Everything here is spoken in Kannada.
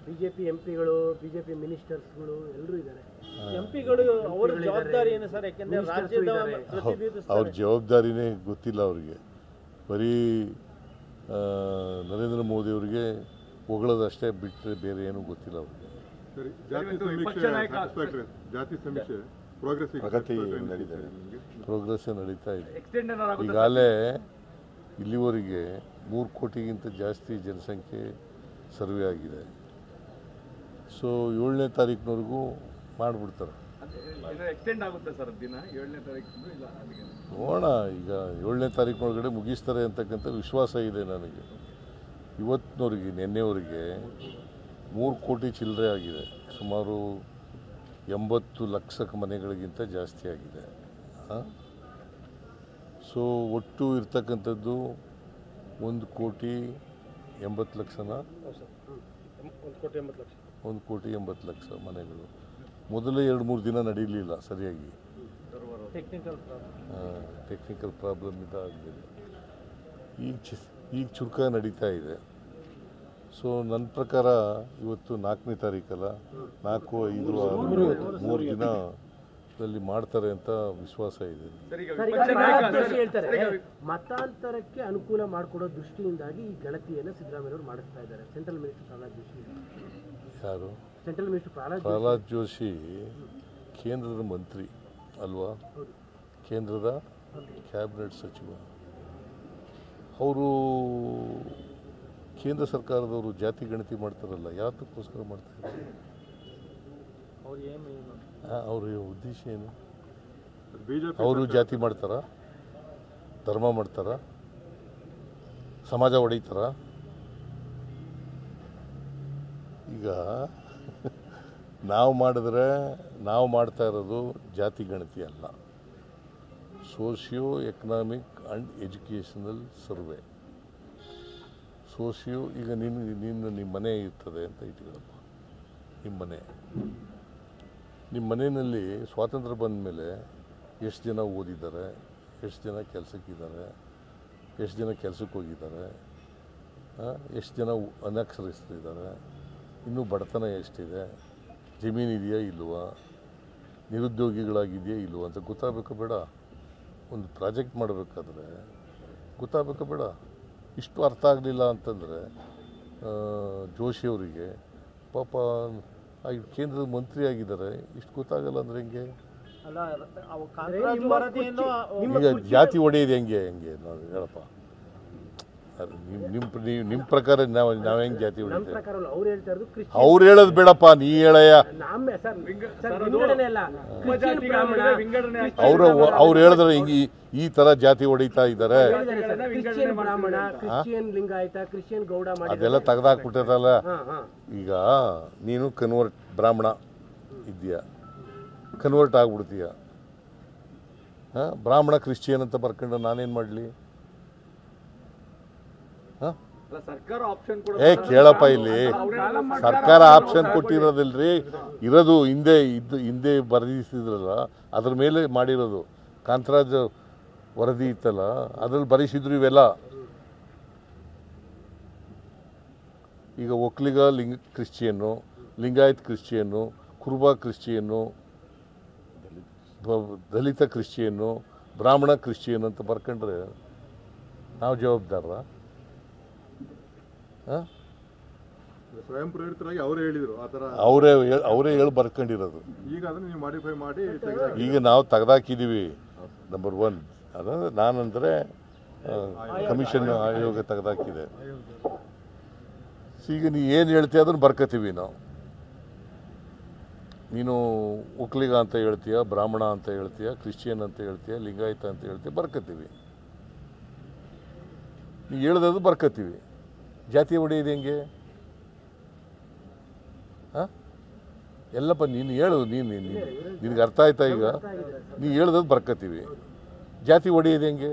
ಬಿಜೆಪಿ ಎಂಪಿಗಳು, ಬಿಜೆಪಿ ಮಿನಿಸ್ಟರ್ಸ್ಗಳು ಎಲ್ಲರೂ ಇದ್ದಾರೆ. ಎಂಪಿಗಳು ಅವರ ಜವಾಬ್ದಾರಿ ಏನು ಸರ್? ಯಾಕೆಂದ್ರೆ ರಾಜ್ಯದ ಅವ್ರ ಜವಾಬ್ದಾರಿನೇ ಗೊತ್ತಿಲ್ಲ ಅವರಿಗೆ. ಬರೀ ನರೇಂದ್ರ ಮೋದಿ ಅವರಿಗೆ ಹೊಗಳೋದಷ್ಟೇ ಬಿಟ್ಟರೆ ಬೇರೆ ಏನೂ ಗೊತ್ತಿಲ್ಲ ಅವ್ರಿಗೆ. ಪ್ರಗತಿ ನಡೀತಾ ಇದೆ. ಈಗಾಗಲೇ ಇಲ್ಲಿವರೆಗೆ 3 ಕೋಟಿಗಿಂತ ಜಾಸ್ತಿ ಜನಸಂಖ್ಯೆ ಸರ್ವೆ ಆಗಿದೆ. ಸೊ 7ನೇ ತಾರೀಕಿನವರೆಗೂ ಮಾಡಿಬಿಡ್ತಾರೆ. ನೋಡೋಣ, ಈಗ 7ನೇ ತಾರೀಕಿನೊಳಗಡೆ ಮುಗಿಸ್ತಾರೆ ಅಂತಕ್ಕಂಥ ವಿಶ್ವಾಸ ಇದೆ ನನಗೆ. ಇವತ್ತಿನವರೆಗೆ ನಿನ್ನೆವರೆಗೆ 3 ಕೋಟಿ ಚಿಲ್ಲರೆ ಆಗಿದೆ. ಸುಮಾರು 80 ಲಕ್ಷ ಮನೆಗಳಿಗಿಂತ ಜಾಸ್ತಿ ಆಗಿದೆ. ಸೊ ಒಟ್ಟು ಇರ್ತಕ್ಕಂಥದ್ದು 1,80,00,000 1,80,00,000 ಮನೆಗಳು. ಮೊದಲೇ 2-3 ದಿನ ನಡೀಲಿಲ್ಲ ಸರಿಯಾಗಿ, ಟೆಕ್ನಿಕಲ್ ಪ್ರಾಬ್ಲಮ್ ಇದಾಗಲಿಲ್ಲ. ಈಗ ಚುರುಕಾಗಿ ನಡೀತಾ ಇದೆ. ಸೊ ನನ್ನ ಪ್ರಕಾರ ಇವತ್ತು 4ನೇ ತಾರೀಕಲ್ಲ, 4, 5, 6, 3 ದಿನದಲ್ಲಿ ಮಾಡ್ತಾರೆ ಅಂತ ವಿಶ್ವಾಸ ಇದೆ. ಮತಾಂತರಕ್ಕೆ ಅನುಕೂಲ ಮಾಡಿಕೊಡೋ ದೃಷ್ಟಿಯಿಂದಾಗಿ ಈ ಗಣತಿಯನ್ನು ಸಿದ್ದರಾಮಯ್ಯವರು ಮಾಡಿಸ್ತಾ ಇದ್ದಾರೆ. Central minister Prahlad Joshi. ಯಾರು? ಸೆಂಟ್ರಲ್ ಮಿನಿಸ್ಟರ್ ಪ್ರಹ್ಲಾದ್ ಜೋಶಿ ಕೇಂದ್ರದ ಮಂತ್ರಿ ಅಲ್ವಾ? ಕೇಂದ್ರದ ಕ್ಯಾಬಿನೆಟ್ ಸಚಿವ. ಅವರು ಕೇಂದ್ರ ಸರ್ಕಾರದವರು ಜಾತಿ ಗಣತಿ ಮಾಡ್ತಾರಲ್ಲ, ಯಾತಕ್ಕೋಸ್ಕರ ಮಾಡ್ತಾರೆ? ಅವ್ರ ಉದ್ದೇಶ ಏನು? ಅವರು ಜಾತಿ ಮಾಡ್ತಾರ, ಧರ್ಮ ಮಾಡ್ತಾರ, ಸಮಾಜ ಹೊಡಿತಾರ? ಈಗ ನಾವು ಮಾಡ್ತಾ ಇರೋದು ಜಾತಿ ಗಣತಿ ಅಲ್ಲ, socio economic and educational survey. ಈಗ ನಿಮ್ಮ ಮನೆ ಇರ್ತದೆ ಅಂತ ಇಟ್ಕೊಳ್ಳಪ್ಪ. ನಿಮ್ಮ ಮನೆಯಲ್ಲಿ ಸ್ವಾತಂತ್ರ್ಯ ಬಂದ ಮೇಲೆ ಎಷ್ಟು ಜನ ಓದಿದ್ದಾರೆ, ಎಷ್ಟು ಜನ ಕೆಲಸಕ್ಕಿದ್ದಾರೆ, ಎಷ್ಟು ಜನ ಕೆಲಸಕ್ಕೆ ಹೋಗಿದ್ದಾರೆ, ಎಷ್ಟು ಜನ ಅನಕ್ಷರಸ್ಥರಿದ್ದಾರೆ, ಇನ್ನೂ ಬಡತನ ಎಷ್ಟಿದೆ, ಜಮೀನು ಇದೆಯಾ ಇಲ್ವಾ, ನಿರುದ್ಯೋಗಿಗಳಾಗಿದೆಯಾ ಇಲ್ವಾ ಅಂತ ಗೊತ್ತಾಗಬೇಕು ಬೇಡ? ಒಂದು ಪ್ರಾಜೆಕ್ಟ್ ಮಾಡಬೇಕಾದ್ರೆ ಗೊತ್ತಾಗಬೇಕು ಬೇಡ? ಇಷ್ಟು ಅರ್ಥ ಆಗಲಿಲ್ಲ ಅಂತಂದರೆ ಜೋಶಿಯವರಿಗೆ ಪಾಪ ಕೇಂದ್ರದ ಮಂತ್ರಿ ಆಗಿದ್ದಾರೆ, ಇಷ್ಟು ಗೊತ್ತಾಗಲ್ಲ ಅಂದರೆ ಹೆಂಗೆ? ಈಗ ಜಾತಿ ಹೊಡೆಯೋದು ಹೆಂಗೆ ನಾವು ಹೇಳಪ್ಪ? ನಿಮ್ಮ ಪ್ರಕಾರ ನಾವು ಹೆಂಗೆ ಜಾತಿ ಹೊಡಿತೇವೆ? ಅವ್ರು ಹೇಳೋದು ಬೇಡಪ್ಪ, ನೀ ಹೇಳಯ್ಯ. ಅವ್ರು ಹೇಳಿದ್ರೆ ಹಿಂಗೆ ಈ ಥರ ಜಾತಿ ಹೊಡಿತಾ ಇದ್ದಾರೆ. ಅದೆಲ್ಲ ತೆಗೆದಾಕ್ಬಿಟ್ಟಿರಲ್ಲ. ಈಗ ನೀನು ಬ್ರಾಹ್ಮಣ ಇದೆಯಾ, ಕನ್ವರ್ಟ್ ಆಗ್ಬಿಡ್ತೀಯ. ಬ್ರಾಹ್ಮಣ ಕ್ರಿಶ್ಚಿಯನ್ ಅಂತ ಬರ್ಕೊಂಡು ನಾನೇನು ಮಾಡಲಿ? ಕೇಳಪ್ಪ, ಇಲ್ಲಿ ಸರ್ಕಾರ ಆಪ್ಷನ್ ಕೊಟ್ಟಿರೋದಿಲ್ರಿ, ಇರೋದು ಹಿಂದೆ ಬರೆದಿಸಿದ್ರಲ್ಲ, ಅದ್ರ ಮೇಲೆ ಮಾಡಿರೋದು. ಕಾಂತರಾಜ್ ವರದಿ ಇತ್ತಲ್ಲ, ಅದ್ರಲ್ಲಿ ಬರೆಸಿದ್ರು ಇವೆಲ್ಲ. ಈಗ ಒಕ್ಕಲಿಗ ಕ್ರಿಶ್ಚಿಯನ್ನು, ಲಿಂಗಾಯತ್ ಕ್ರಿಶ್ಚಿಯನ್ನು, ಕುರುಬ ಕ್ರಿಶ್ಚಿಯನ್ನು, ದಲಿತ ಕ್ರಿಶ್ಚಿಯನ್ನು, ಬ್ರಾಹ್ಮಣ ಕ್ರಿಶ್ಚಿಯನ್ ಅಂತ ಬರ್ಕೊಂಡ್ರೆ ನಾವು ಜವಾಬ್ದಾರ? ಸ್ವಯಂ ಪ್ರೇರಿತರಾಗಿ ಅವರೇ ಹೇಳಿದ್ರು, ಅವರೇ ಹೇಳಿ ಬರ್ಕೊಂಡಿರೋದು. ಈಗ ಅದನ್ನ ನೀವು ಮಾಡಿಫೈ ಮಾಡಿ ಈಗ ನಾವು ತೆಗೆದಾಕಿದ್ದೀವಿ. ನಂಬರ್ 1 ಅದಂದ್ರೆ ನಾನಂದರೆ ಕಮಿಷನ್ ಆಯೋಗ ತೆಗೆದಾಕಿದೆ. ಈಗ ನೀ ಏನು ಹೇಳ್ತೀಯ ಅದನ್ನು ಬರ್ಕೋತೀವಿ ನಾವು. ನೀನು ಒಕ್ಕಲಿಗ ಅಂತ ಹೇಳ್ತೀಯ, ಬ್ರಾಹ್ಮಣ ಅಂತ ಹೇಳ್ತೀಯ, ಕ್ರಿಶ್ಚಿಯನ್ ಅಂತ ಹೇಳ್ತೀಯ, ಲಿಂಗಾಯತ ಅಂತ ಹೇಳ್ತೀಯ, ಬರ್ಕೋತೀವಿ. ನೀ ಹೇಳ್ದದು ಬರ್ಕೋತೀವಿ. ಜಾತಿ ಹೊಡೆಯೋದು ಹೆಂಗೆ? ಎಲ್ಲಪ್ಪ ನೀನು ಹೇಳು, ನಿನಗೆ ಅರ್ಥ ಆಯ್ತಾ? ಈಗ ನೀ ಹೇಳ್ದದು ಬರ್ಕೋತೀವಿ. ಜಾತಿ ಹೊಡೆಯೋದು ಹೆಂಗೆ?